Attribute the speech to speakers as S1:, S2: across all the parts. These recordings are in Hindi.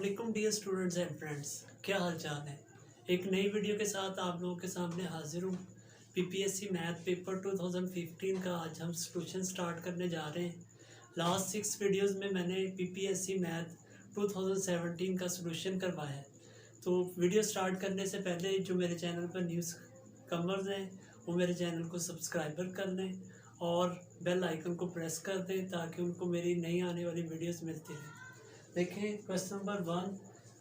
S1: अस्सलाम डियर स्टूडेंट्स एंड फ्रेंड्स, क्या हाल चाल है। एक नई वीडियो के साथ आप लोगों के सामने हाजिर हूँ। पीपीएससी मैथ पेपर 2015 का आज हम सॉल्यूशन स्टार्ट करने जा रहे हैं। लास्ट 6 वीडियोस में मैंने पीपीएससी मैथ 2017 का सॉल्यूशन करवाया है। तो वीडियो स्टार्ट करने से पहले जो मेरे चैनल पर न्यूज़ कमर्स हैं वो मेरे चैनल को सब्सक्राइबर कर लें और बेल आइकन को प्रेस कर दें ताकि उनको मेरी नई आने वाली वीडियोस मिलती रहें। देखें क्वेश्चन नंबर 1,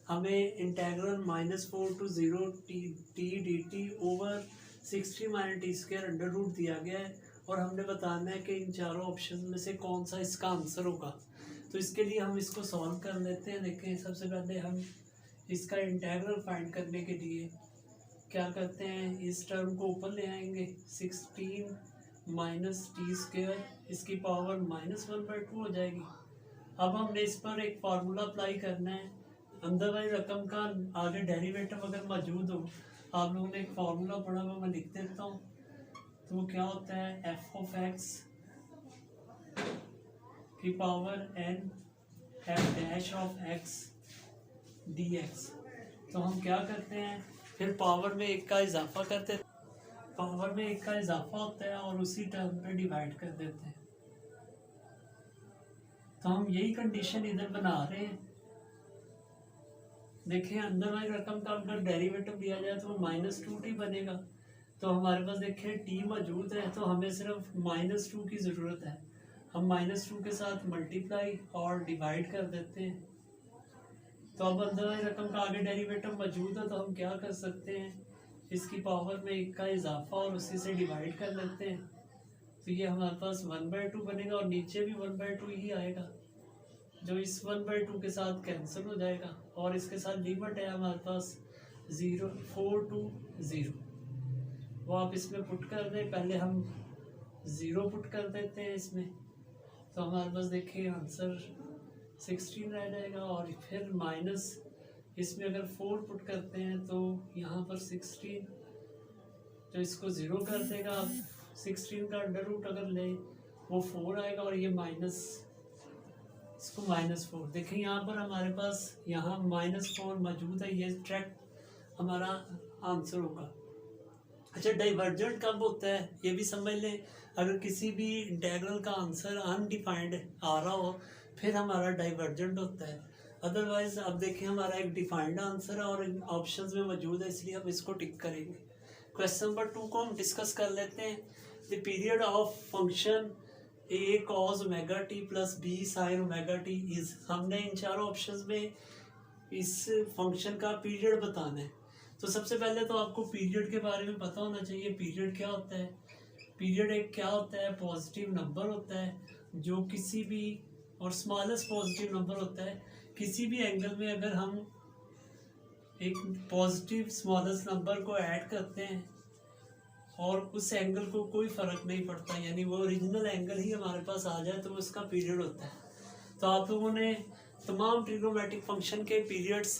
S1: हमें integral -4 to 0 t d t over 60 - t² under root दिया गया है और हमने बताना है कि इन चारों ऑप्शन में से कौन सा इसका आंसर होगा। तो इसके लिए हम इसको सॉल्व कर लेते हैं। देखें सबसे पहले हम इसका इंटेग्रल फाइंड करने के लिए क्या करते हैं, इस टर्म को ऊपर ले आएंगे। 16 - t², इसकी पावर -1/2 हो जाएगी। अब हमने इस पर एक फार्मूला अप्लाई करना है। अंदर वाली रकम का आगे डेरिवेटिव अगर मौजूद हो, आप लोगों ने एक फार्मूला पढ़ा हुआ, मैं लिख देता हूँ। तो वो क्या होता है, f(x) की पावर n f' dx। तो हम क्या करते हैं, फिर पावर में एक का इजाफा करते हैं। पावर में एक का इजाफा होता है और उसी टर्म पे डिवाइड कर देते हैं। तो हम यही कंडीशन इधर बना रहे हैं। देखें अंदर वाली रकम का अगर डेरिवेटिव लिया जाए तो वो -2t बनेगा। तो हमारे पास देखें t मौजूद है, तो हमें सिर्फ -2 की ज़रूरत है। हम -2 के साथ मल्टीप्लाई और डिवाइड कर देते हैं। तो अब अंदर वाली रकम का आगे डेरिवेटिव मौजूद है, तो हम क्या कर सकते हैं, इसकी पावर में एक का इजाफा और उसी से डिवाइड कर लेते हैं। तो ये हमारे पास 1/2 बनेगा और नीचे भी 1/2 ही आएगा, जो इस 1/2 के साथ कैंसिल हो जाएगा। और इसके साथ लिमिट है हमारे पास 4 to 0। वो आप इसमें पुट कर दें। पहले हम 0 पुट कर देते हैं इसमें, तो हमारे पास देखिए आंसर 16 रह जाएगा। और फिर माइनस इसमें अगर 4 पुट करते हैं तो यहाँ पर 16, जो इसको 0 कर देगा। 16 का अंडर रूट अगर ले वो 4 आएगा और ये माइनस, इसको -4। देखें यहाँ पर हमारे पास यहाँ -4 मौजूद है, ये ट्रैक हमारा आंसर होगा। अच्छा, डाइवर्जेंट कब होता है ये भी समझ लें। अगर किसी भी इंटेग्रल का आंसर अनडिफाइंड आ रहा हो फिर हमारा डाइवर्जेंट होता है। अदरवाइज अब देखें हमारा एक डिफाइंड आंसर है और ऑप्शंस में मौजूद है, इसलिए हम इसको टिक करेंगे। क्वेश्चन नंबर 2 को हम डिस्कस कर लेते हैं। The period of function a cos ωt plus b sin ωt is. हमने इन चारों ऑप्शंस में इस फंक्शन का पीरियड बताना है। तो सबसे पहले तो आपको पीरियड के बारे में पता होना चाहिए। पीरियड क्या होता है, पीरियड एक क्या होता है, पॉजिटिव नंबर होता है जो किसी भी, और स्मॉलेस्ट पॉजिटिव नंबर होता है किसी भी एंगल में। अगर हम एक पॉजिटिव स्मॉलेस्ट नंबर को ऐड करते हैं और उस एंगल को कोई फ़र्क नहीं पड़ता, यानी वो ओरिजिनल एंगल ही हमारे पास आ जाए, तो उसका पीरियड होता है। तो आप लोगों ने तमाम ट्रिग्नोमेट्रिक फंक्शन के पीरियड्स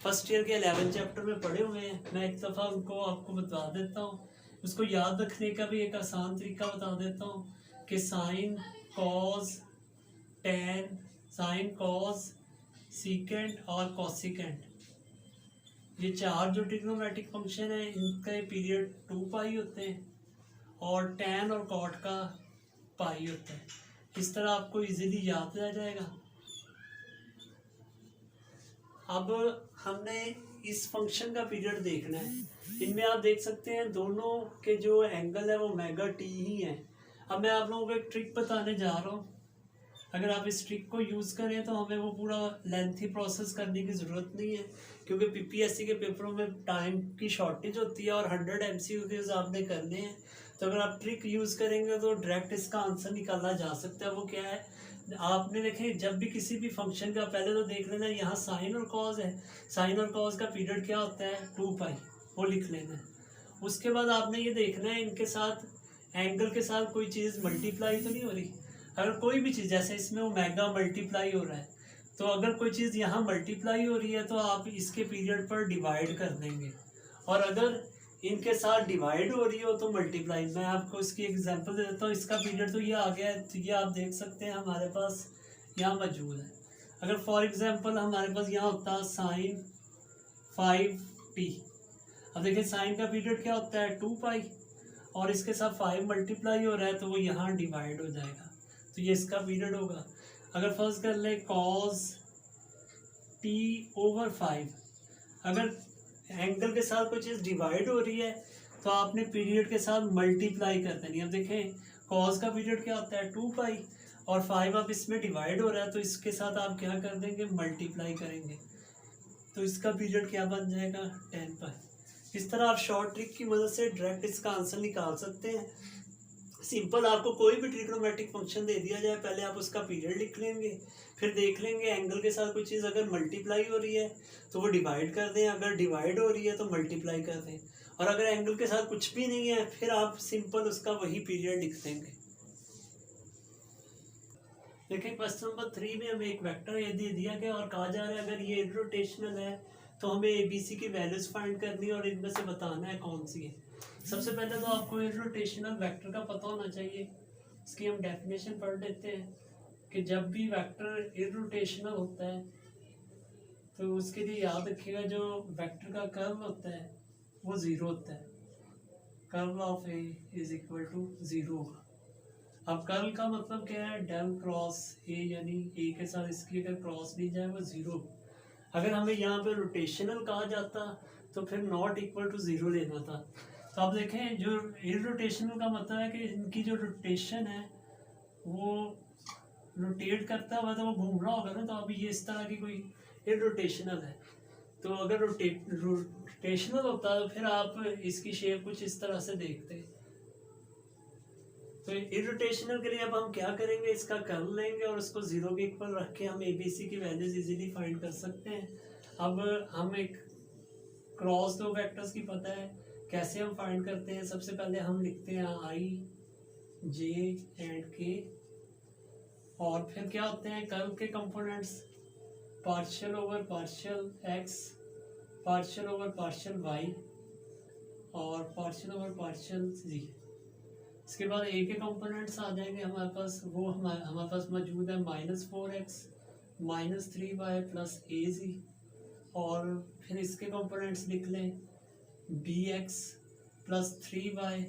S1: फर्स्ट ईयर के 11 चैप्टर में पढ़े हुए हैं। मैं एक दफ़ा उनको आपको बता देता हूँ। उसको याद रखने का भी एक आसान तरीका बता देता हूँ कि sine, cos, tan, sine, cos, secant और कॉसिकेंट, ये चार जो ट्रिग्नोमेट्रिक फंक्शन है इनके पीरियड 2π होते हैं और tan और cot का पाई होता है। इस तरह आपको इजीली याद रह जाएगा। अब हमने इस फंक्शन का पीरियड देखना है। इनमें आप देख सकते हैं दोनों के जो एंगल है वो ωt ही है। अब मैं आप लोगों को एक ट्रिक बताने जा रहा हूँ। अगर आप इस ट्रिक को यूज़ करें तो हमें वो पूरा लेंथी प्रोसेस करने की ज़रूरत नहीं है, क्योंकि पीपीएससी के पेपरों में टाइम की शॉर्टेज होती है और 100 MCQs आपने करने हैं। तो अगर आप ट्रिक यूज़ करेंगे तो डायरेक्ट इसका आंसर निकाला जा सकता है। वो क्या है, आपने देखें जब भी किसी भी फंक्शन का, पहले तो देख लेना यहाँ साइन और कॉस है। साइन और कॉस का पीरियड क्या होता है, 2π, वो लिख लेना है। उसके बाद आपने ये देखना है इनके साथ, एंगल के साथ कोई चीज़ मल्टीप्लाई तो नहीं हो रही। अगर कोई भी चीज़, जैसे इसमें ओमेगा मल्टीप्लाई हो रहा है, तो अगर कोई चीज़ यहाँ मल्टीप्लाई हो रही है तो आप इसके पीरियड पर डिवाइड कर देंगे, और अगर इनके साथ डिवाइड हो रही हो तो मल्टीप्लाई। मैं आपको इसकी एग्जांपल दे देता हूँ। इसका पीरियड तो ये आ गया है, तो ये आप देख सकते हैं हमारे पास यहाँ मौजूद है। अगर फॉर एग्जांपल हमारे पास यहाँ होता sin 5t, अब देखिए साइन का पीरियड क्या होता है 2 पाई, और इसके साथ 5 मल्टीप्लाई हो रहा है तो वो यहाँ डिवाइड हो जाएगा, तो ये इसका पीरियड होगा। अगर फर्स्ट कर ले cos t/5, अगर एंगल के साथ कोई चीज़ डिवाइड हो रही है तो आपने पीरियड के साथ मल्टीप्लाई कर देनी है। अब देखें cos का पीरियड क्या होता है 2 पाई, और 5 अब इसमें डिवाइड हो रहा है तो इसके साथ आप क्या कर देंगे मल्टीप्लाई करेंगे, तो इसका पीरियड क्या बन जाएगा 10 पाई। इस तरह आप शॉर्ट ट्रिक की मदद से डायरेक्ट इसका आंसर निकाल सकते हैं। सिंपल, आपको कोई भी ट्रिग्नोमेट्रिक फंक्शन दे दिया जाए, पहले आप उसका पीरियड लिख लेंगे, फिर देख लेंगे एंगल के साथ कोई चीज़ अगर मल्टीप्लाई हो रही है तो वो डिवाइड कर दें, अगर डिवाइड हो रही है तो मल्टीप्लाई कर दें, और अगर एंगल के साथ कुछ भी नहीं है फिर आप सिंपल उसका वही पीरियड लिख देंगे। देखिए क्वेश्चन नंबर 3 में हमें एक वेक्टर ये दे दिया गया और कहा जा रहा है अगर ये इर्रोटेशनल है तो हमें ABC की वैल्यूज फाइंड करनी है और इनमें से बताना है कौन सी है। सबसे पहले तो आपको इर्रोटेशनल वेक्टर का पता होना चाहिए। इसकी हम डेफिनेशन पढ़ लेते हैं कि जब भी वेक्टर इर्रोटेशनल होता है तो उसके लिए याद रखिएगा जो वेक्टर का कर्व होता है वो ज़ीरो होता है। Curve of A is equal to zero होगा। अब कर्ल का मतलब क्या है, डेल क्रॉस ए, यानी ए के साथ इसकी अगर क्रॉस ली जाए वो ज़ीरो। अगर हमें यहाँ पे रोटेशनल कहा जाता तो फिर नॉट इक्वल टू ज़ीरो लेना था। तो आप देखें जो इर्रोटेशनल का मतलब है कि इनकी जो रोटेशन है वो रोटेट करता हुआ तो वो घूम रहा होगा ना, तो अभी ये इस तरह की कोई इर्रोटेशनल है। तो अगर रोटेशनल होता तो फिर आप इसकी शेप कुछ इस तरह से देखते। तो इर्रोटेशनल के लिए अब हम क्या करेंगे, इसका कर्ल लेंगे और उसको ज़ीरो के इक्वल रख के हम ABC की वैल्यूज इजीली फाइंड कर सकते हैं। अब हम एक क्रॉस दो वेक्टर्स की पता है कैसे हम फाइंड करते हैं। सबसे पहले हम लिखते हैं I, J एंड K, और फिर क्या होते हैं कर्ल के components partial over partial x, partial over partial y और पार्शियल ओवर पार्शियल z। इसके बाद ए के कंपोनेंट्स आ जाएंगे हमारे पास, वो हमारे पास मौजूद है -4x -3y प्लस az, और फिर इसके कंपोनेंट्स लिख लें bx plus 3y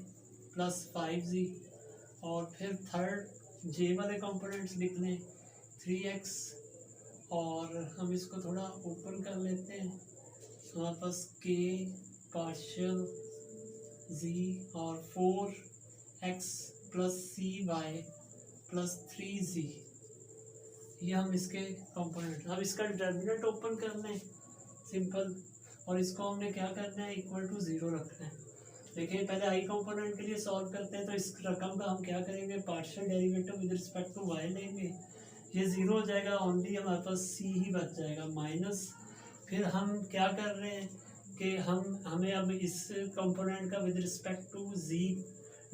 S1: plus 5z, और फिर थर्ड जे वाले कंपोनेंट्स लिख लें 3x, और हम इसको थोड़ा ओपन कर लेते हैं, हमारे पास k पार्शियल z और 4x plus CY plus 3z, ये हम इसके कंपोनेंट। अब इसका डिटर्मिनेंट ओपन करना है सिंपल, और इसको हमने क्या करना है इक्वल टू ज़ीरो रखना है। देखिए पहले आई कंपोनेंट के लिए सॉल्व करते हैं, तो इस रकम का हम क्या करेंगे partial derivative with respect to y लेंगे, ये ज़ीरो हो जाएगा, ओनली हमारे पास c ही बच जाएगा माइनस। फिर हम क्या कर रहे हैं कि हमें अब इस कंपोनेंट का with respect to z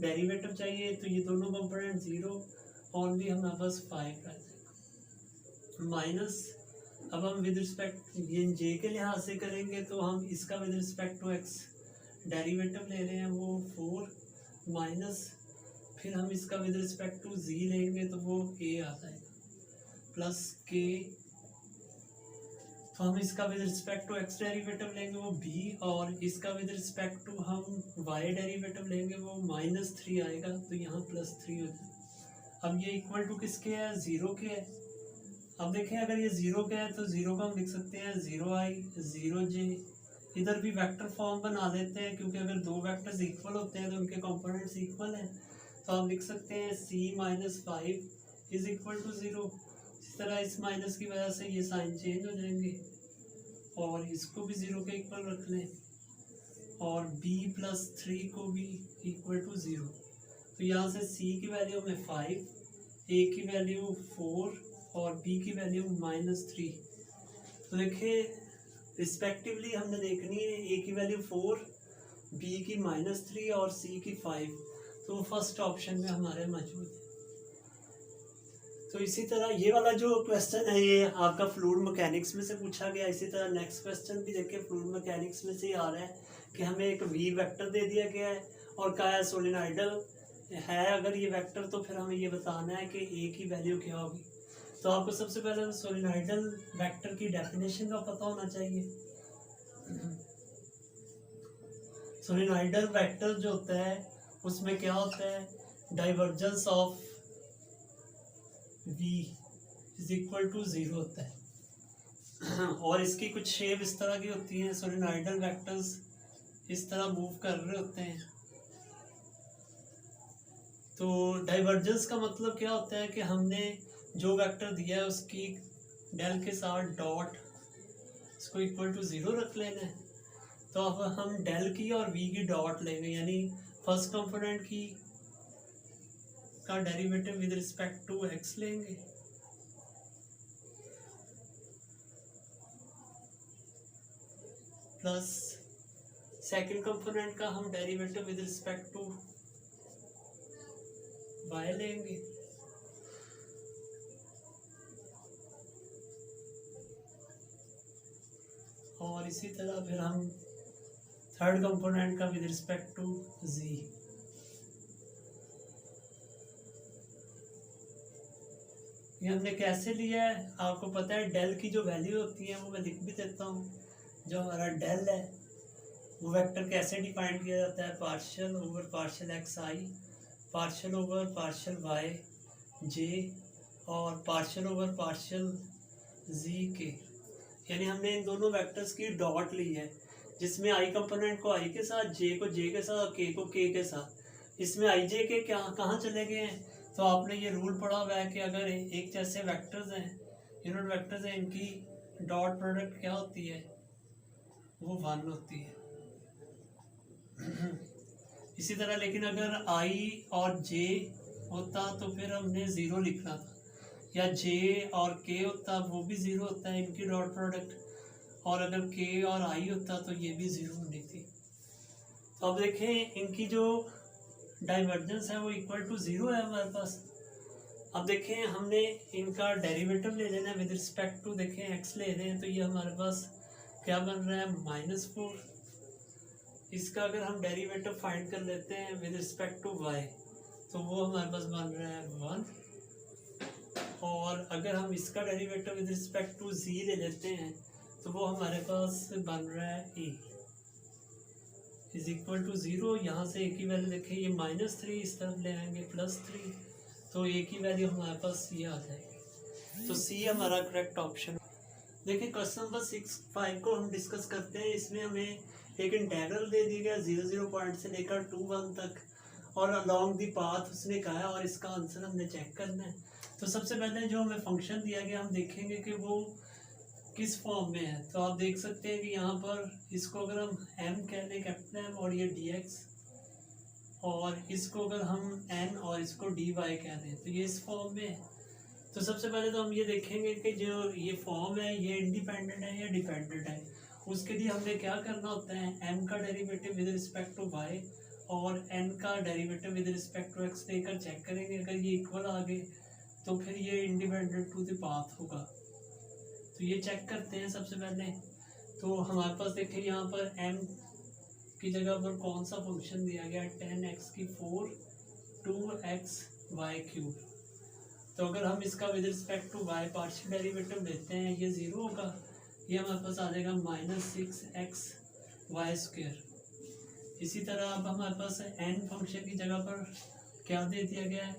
S1: derivative चाहिए, तो ये दोनों कंपोनेंट ज़ीरो, ओनली हमारे पास 5 रह जाएगा माइनस। अब हम विद रिस्पेक्ट ये जे के लिहाज से करेंगे तो हम इसका with respect to x derivative ले रहे हैं वो 4 माइनस, फिर हम इसका विद रिस्पेक्ट टू z लेंगे तो वो a आ जाएगा प्लस k, तो हम इसका with respect to x derivative लेंगे वो b, और इसका विद रिस्पेक्ट टू हम y डेरिवेटिव लेंगे वो -3 आएगा, तो यहाँ +3 हो जाएगा। अब ये इक्वल टू किसके है, ज़ीरो के है। अब देखें अगर ये ज़ीरो के है तो ज़ीरो का हम लिख सकते हैं 0i 0j, इधर भी वेक्टर फॉर्म बना देते हैं क्योंकि अगर दो वेक्टर्स इक्वल होते हैं तो उनके कंपोनेंट्स इक्वल हैं, तो आप लिख सकते हैं c - 5 इज इक्वल टू 0। इस तरह इस माइनस की वजह से ये साइन चेंज हो जाएंगे, और इसको भी 0 के इक्वल रख लें, और b + 3 को भी इक्वल टू 0। तो यहाँ से c की वैल्यू में 5, a की वैल्यू 4 और b की वैल्यू -3। तो देखिए रिस्पेक्टिवली हमने देखनी है a की वैल्यू 4, b की -3 और c की 5, तो फर्स्ट ऑप्शन में हमारे मौजूद है। तो इसी तरह ये वाला जो क्वेश्चन है ये आपका फ्लूइड मैकेनिक्स में से पूछा गया। इसी तरह नेक्स्ट क्वेश्चन भी देखिए फ्लूइड मैकेनिक्स में से ही आ रहा है कि हमें एक v वेक्टर दे दिया गया है और कहा है सोलेनोइडल है अगर ये वेक्टर, तो फिर हमें ये बताना है कि a की वैल्यू क्या होगी। तो आपको सबसे पहले सोलेनॉइडल वेक्टर की डेफिनेशन का पता होना चाहिए। सोलेनॉइडल वेक्टर जो होता है उसमें क्या होता है, divergence of v is equal to 0 होता है। और इसकी कुछ शेप इस तरह की होती हैं, सोलेनॉइडल वेक्टर्स इस तरह मूव कर रहे होते हैं। तो डाइवर्जेंस का मतलब क्या होता है कि हमने जो वेक्टर दिया है उसकी डेल के साथ डॉट इसको इक्वल टू 0 रख लेना है। तो अब हम डेल की और v की डॉट लेंगे, यानी फर्स्ट कंपोनेंट की का derivative with respect to x लेंगे, प्लस सेकंड कंपोनेंट का हम derivative with respect to y लेंगे, और इसी तरह फिर हम थर्ड कंपोनेंट का विद रिस्पेक्ट टू z। ये हमने कैसे लिया है आपको पता है, डेल की जो वैल्यू होती है वो मैं लिख भी देता हूँ। जो हमारा डेल है वो वेक्टर कैसे डिफाइन किया जाता है, पार्शियल ओवर पार्शियल एक्स आई, पार्शियल ओवर पार्शियल वाई जे, और पार्शियल ओवर पार्शियल जी के। यानी हमने इन दोनों वेक्टर्स की डॉट ली है, जिसमें आई कंपोनेंट को आई के साथ, जे को जे के साथ और के को के के साथ। इसमें आई जे के क्या कहाँ चले गए हैं, तो आपने ये रूल पढ़ा हुआ है कि अगर एक जैसे वेक्टर्स हैं, यूनिट वेक्टर्स हैं, इनकी डॉट प्रोडक्ट क्या होती है, वो 1 होती है। इसी तरह लेकिन अगर आई और जे होता तो फिर हमने 0 लिखना था, या जे और के होता वो भी 0 होता है इनकी डॉट प्रोडक्ट, और अगर के और आई होता तो ये भी 0 होनी थी। तो अब देखें इनकी जो डाइवर्जेंस है वो इक्वल टू 0 है हमारे पास। अब देखें हमने इनका डेरिवेटिव ले लेना है विद रिस्पेक्ट टू, देखें x ले रहे हैं तो ये हमारे पास क्या बन रहा है, -4। इसका अगर हम डेरिवेटिव फाइंड कर लेते हैं विद रिस्पेक्ट टू y तो वो हमारे पास बन रहा है 1, और अगर हम इसका derivative with respect to z ले लेते हैं तो वो हमारे पास बन रहा है a इज इक्वल टू 0। यहाँ से a की वैल्यू देखें, ये -3 इस तरफ ले आएंगे +3, तो a की वैल्यू हमारे पास ये आ जाएगी। तो c हमारा करेक्ट ऑप्शन। देखिए क्वेश्चन नंबर 6.5 को हम डिस्कस करते हैं। इसमें हमें एक इंटीग्रल दे दिया गया 0 पॉइंट से लेकर 2 1 तक, और अलॉन्ग दी पाथ उसने कहा है, और इसका आंसर हमने चेक करना है। तो सबसे पहले जो हमें फंक्शन दिया गया हम देखेंगे कि वो किस फॉर्म में है। तो आप देख सकते हैं कि यहाँ पर इसको अगर हम m कह लें, कैपिटल M, और ये dx, और इसको अगर हम n और इसको dy कह दें तो ये इस फॉर्म में है। तो सबसे पहले तो हम ये देखेंगे कि जो ये फॉर्म है ये इंडिपेंडेंट है या डिपेंडेंट है। उसके लिए हमने क्या करना होता है, m का derivative with respect to y और n का derivative with respect to x लेकर चेक करेंगे। अगर ये इक्वल आ गए तो फिर ये इंडिपेंडेंट टू द पाथ होगा। तो ये चेक करते हैं सबसे पहले। तो हमारे पास देखिए यहाँ पर m की जगह पर कौन सा फंक्शन दिया गया, 10x⁴ 2xy³। तो अगर हम इसका with respect to y partial derivative लेते हैं ये 0 होगा, ये हमारे पास आ जाएगा -6xy²। इसी तरह अब हमारे पास n फंक्शन की जगह पर क्या दे दिया गया है,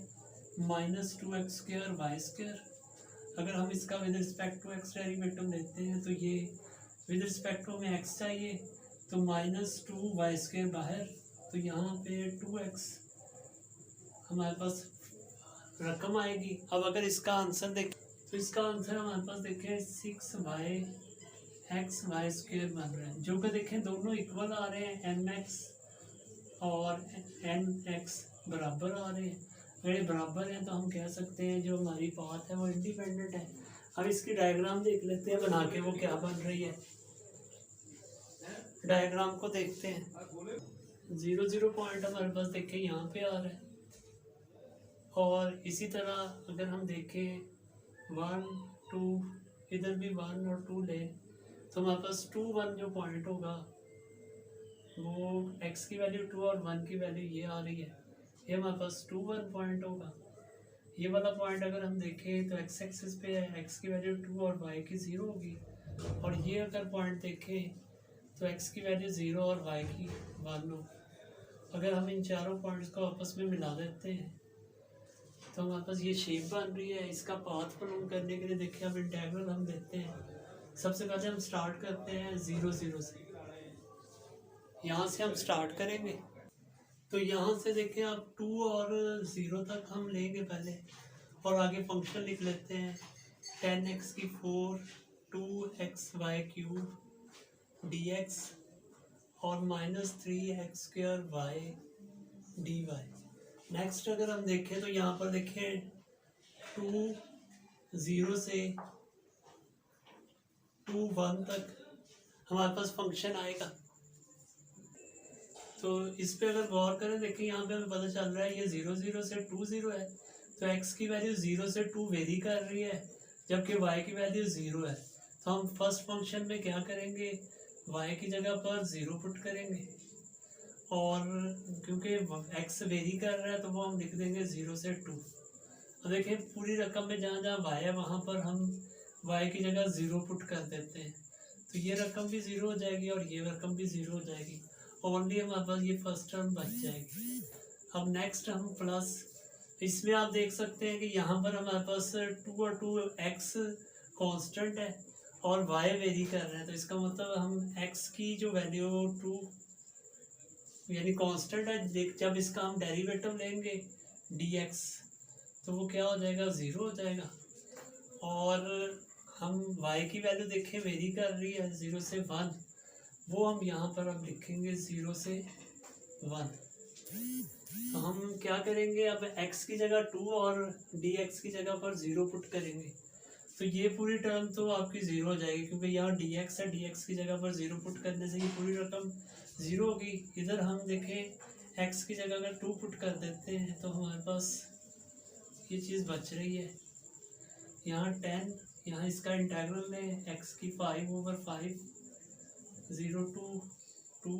S1: -2x²y²। अगर हम इसका with respect to x derivative लेते हैं तो ये विद रिस्पेक्ट टू हमें x चाहिए, तो -2y² बाहर, तो यहाँ पे 2x हमारे पास रकम आएगी। अब अगर इसका आंसर देखें तो इसका आंसर हमारे पास देखें 6yxy² बन रहा है, जो कि देखें दोनों इक्वल आ रहे हैं, mx और nx बराबर आ रहे हैं। अगर ये बराबर हैं तो हम कह सकते हैं जो हमारी पाथ है वो इंडिपेंडेंट है। अब इसकी डायग्राम देख लेते हैं बना के वो क्या बन रही है। डायग्राम को देखते हैं। 0 पॉइंट हमारे पास देखें यहाँ पे आ रहा है, और इसी तरह अगर हम देखें 1 2 इधर भी 1 और 2 लें तो हमारे पास 2 1 जो पॉइंट होगा वो x की वैल्यू 2 और 1 की वैल्यू ये आ रही है, ये हमारे पास 2 1 पॉइंट होगा। ये वाला पॉइंट अगर हम देखें तो एक्स एक्सिस पे एक्स की वैल्यू 2 और वाई की 0 होगी, और ये अगर पॉइंट देखें तो एक्स की वैल्यू 0 और वाई की 1 हो। अगर हम इन चारों पॉइंट्स को आपस में मिला देते हैं तो हमारे पास ये शेप बन रही है। इसका पाथ मालूम करने के लिए देखिए अब इंटीग्रल हम लेते हैं। सबसे पहले हम स्टार्ट करते हैं 0 0 से, यहाँ से हम स्टार्ट करेंगे। तो यहाँ से देखें आप 2 और 0 तक हम लेंगे पहले, और आगे फंक्शन लिख लेते हैं 10x की 4 2xy³ dx और -3x² dy। नेक्स्ट अगर हम देखें तो यहाँ पर देखें 2 0 से 2 1 तक हमारे पास फंक्शन आएगा। तो इस पे अगर गौर करें देखिए यहाँ पे हमें पता चल रहा है ये 0 0 से 2 0 है, तो x की वैल्यू 0 से 2 वेरी कर रही है, जबकि y की वैल्यू 0 है। तो हम फर्स्ट फंक्शन में क्या करेंगे, y की जगह पर 0 पुट करेंगे, और क्योंकि x वेरी कर रहा है तो वो हम लिख देंगे 0 से 2। अब देखिए पूरी रकम में जहाँ जहाँ y है वहाँ पर हम y की जगह 0 पुट कर देते हैं, तो ये रकम भी 0 हो जाएगी और ये रकम भी 0 हो जाएगी। ओनली हमारे पास ये फर्स्ट टर्म बच जाएगी। अब नेक्स्ट हम प्लस, इसमें आप देख सकते हैं कि यहाँ पर हमारे पास 2 और 2x कांस्टेंट है और y वेरी कर रहे हैं, तो इसका मतलब हम x की जो वैल्यू 2 यानी कांस्टेंट है, जब इसका हम डेरिवेटिव लेंगे dx तो वो क्या हो जाएगा, 0 हो जाएगा। और हम y की वैल्यू देखें वेरी कर रही है 0 से 1, वो हम यहाँ पर अब लिखेंगे 0 से 1। तो हम क्या करेंगे, अब x की जगह 2 और dx की जगह पर 0 पुट करेंगे, तो ये पूरी टर्म तो आपकी 0 हो जाएगी, क्योंकि यहाँ dx है, dx की जगह पर 0 पुट करने से ये पूरी रकम 0 होगी। इधर हम देखें x की जगह अगर 2 पुट कर देते हैं तो हमारे पास ये चीज़ बच रही है। यहाँ 10, यहाँ इसका इंटीग्रल लें x की 5/5 0 to 2,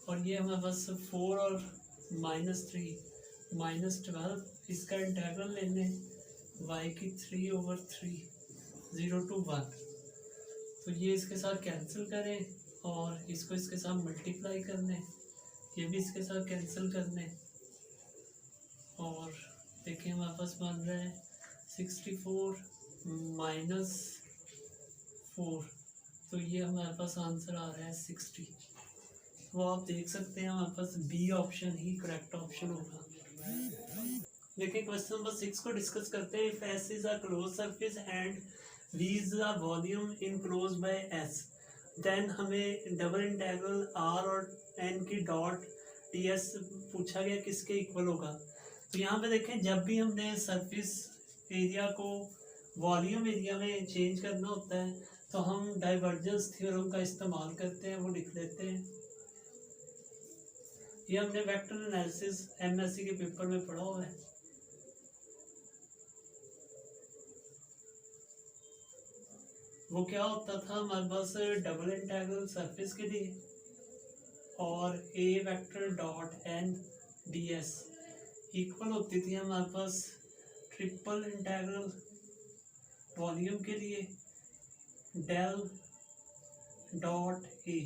S1: और ये हमारे पास 4 और -3 -12, इसका इंटीग्रल लेने y की 3/3 0 to 1। तो ये इसके साथ कैंसिल करें और इसको इसके साथ मल्टीप्लाई करने, ये भी इसके साथ कैंसिल करने, और देखिए हमारे पास बन रहा है 64 -4, तो ये हमारे पास आंसर आ रहा है 60। वो आप देख सकते हैं हमारे पास बी ऑप्शन ही करेक्ट ऑप्शन होगा। देखिए क्वेश्चन नंबर 6 को डिस्कस करते हैं। If S is a close surface and V is a volume enclose by S, then हमें डबल इंटीग्रल R और N की डॉट ds पूछा गया किसके इक्वल होगा। तो यहाँ पे देखें जब भी हमने सरफेस एरिया को वॉल्यूम एरिया में चेंज करना होता है तो हम डाइवर्जेंस थ्योरम का इस्तेमाल करते हैं, वो लिख लेते हैं। ये हमने वेक्टर एनालिसिस MSc के पेपर में पढ़ा हुआ है। वो क्या होता था हमारे पास डबल इंटीग्रल सरफेस के लिए और A vector dot N ds equal होती थी हमारे पास ट्रिपल इंटीग्रल वॉल्यूम के लिए डेल डॉट A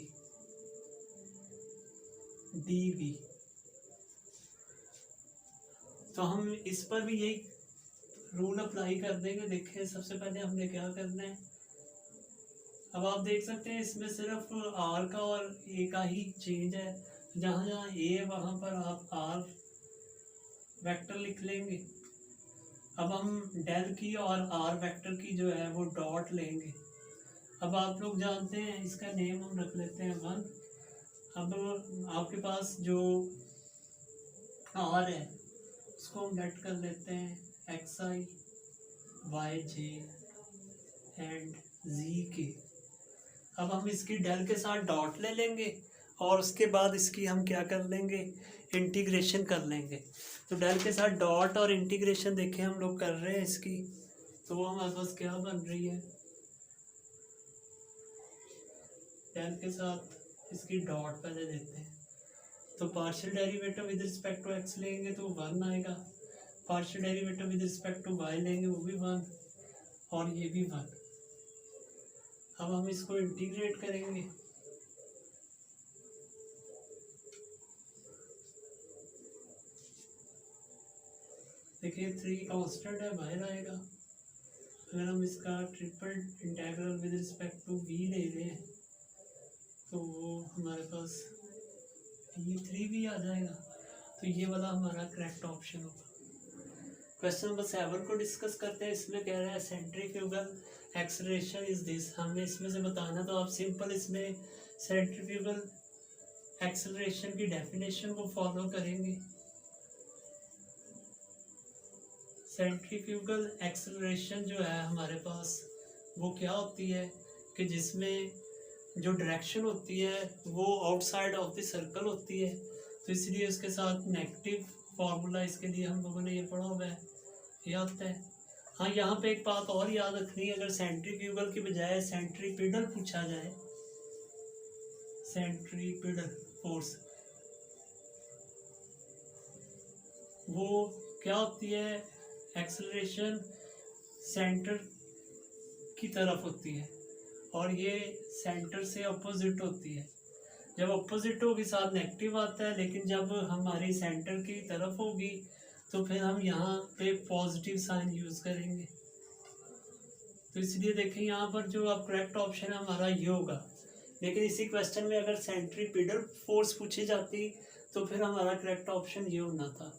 S1: dv। तो हम इस पर भी यही रूल अप्लाई कर देंगे। देखिए सबसे पहले हमने क्या करना है, अब आप देख सकते हैं इसमें सिर्फ r का और a का ही चेंज है, जहाँ जहाँ a है वहाँ पर आप r वेक्टर लिख लेंगे। अब हम डेल की और r वेक्टर की जो है वो डॉट लेंगे। अब आप लोग जानते हैं इसका नेम हम रख लेते हैं 1। अब आपके पास जो r है उसको हम लेट कर लेते हैं xi yj एंड zk। अब हम इसकी डेल के साथ डॉट ले लेंगे और उसके बाद इसकी हम क्या कर लेंगे, इंटीग्रेशन कर लेंगे। तो डेल के साथ डॉट और इंटीग्रेशन देखें हम लोग कर रहे हैं इसकी, तो वो हमारे पास क्या बन रही है, डेल के साथ इसकी डॉट पहले देते हैं। तो partial derivative with respect to x लेंगे तो 1 आएगा, partial derivative with respect to y लेंगे, वो भी 1 और ये भी 1। अब हम इसको इंटीग्रेट करेंगे। देखिए 3 कांस्टेंट है, बाहर आएगा। अगर हम इसका triple integral with respect to v ले लें तो वो हमारे पास ये 3 भी आ जाएगा। तो ये वाला हमारा करेक्ट ऑप्शन होगा। क्वेश्चन नंबर 7 को डिस्कस करते हैं। इसमें कह रहा है सेंट्रीफ्यूगल एक्सेलरेशन इज दिस। हमें इसमें से बताना, तो आप सिंपल इसमें सेंट्रीफ्यूगल एक्सेलरेशन की डेफिनेशन को फॉलो करेंगे। सेंट्रीफ्यूगल एक्सेलरेशन जो है हमारे पास वो क्या होती है कि जिसमें जो डायरेक्शन होती है वो आउटसाइड ऑफ द सर्कल होती है, तो इसलिए उसके साथ नेगेटिव फार्मूला इसके लिए हम लोगों ने ये पढ़ा हुआ है, ये आता है। हाँ, यहाँ पे एक बात और याद रखनी है, अगर सेंट्रीफ्यूगल की बजाय सेंट्रीपिटल पूछा जाए, सेंट्रीपिटल फोर्स वो क्या होती है, एक्सेलरेशन सेंटर की तरफ होती है और ये सेंटर से अपोजिट होती है। जब अपोजिट होगी साथ नेगेटिव आता है, लेकिन जब हमारी सेंटर की तरफ होगी तो फिर हम यहाँ पे पॉजिटिव साइन यूज़ करेंगे। तो इसलिए देखें यहाँ पर जो अब करेक्ट ऑप्शन है हमारा ये होगा। लेकिन इसी क्वेश्चन में अगर सेंट्रीपिटल फोर्स पूछी जाती तो फिर हमारा करेक्ट ऑप्शन ये होना था।